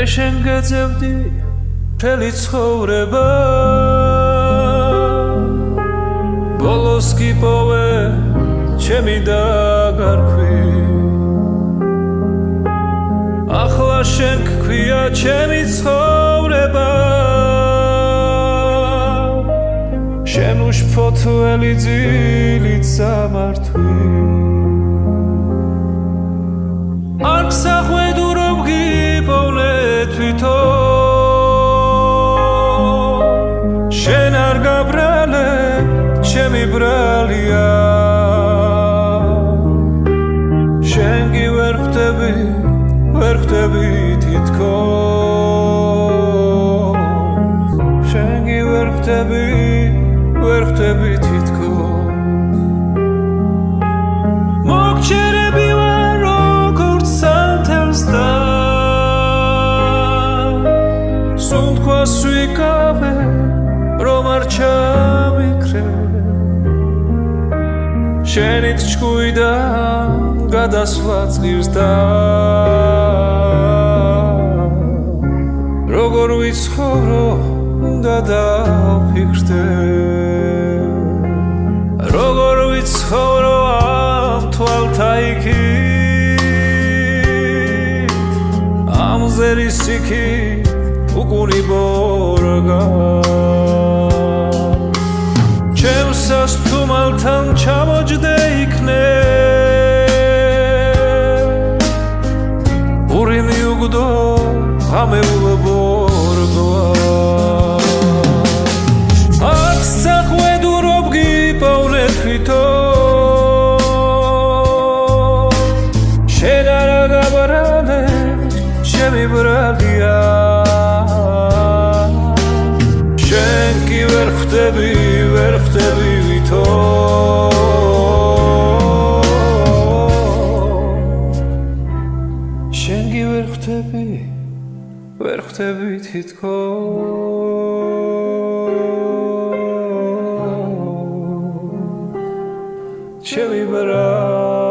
მე შენ გეძებდი მთელი ცხოვრება ბოლოს გიპოვე ჩემი დაგარქვი ახლა შენ გქვია ჩემი ცხოვრება შენ უშფოთველი ძილით სამართვი არ გსახვედურო გიპოვნე თვითონ შენ არ გაბრალე ჩემი ბრალია შენ კი ვერ ხვდები თითქოს შენ კი ვერ ხვდები თითქოს მოგჩერები ვარ როგორც სანთელს და სუნთქვას ვიკავე რომ არ ჩამიქრე შენით ჭკუიდან გადასვლა წყირს და როგორ ვიცხოვრო უნდა დავფიქრდე როგორ ვიცხოვრო ამ თვალთა იქით ამ ზერის იქით უკუნი ბორგა ჩემს სასთუმალთან ჩამოჯდე იქნე ური მიუგდო ღამეულ ბორგვა აქ სახვედურობ გიპოვნე თვითონ შენ არ გაბრალე ჩემი ბრალია შენ კი ვერ ხვდები ვითომ შენ კი ვერ ხვდები თითქოს ჩემი ბრალია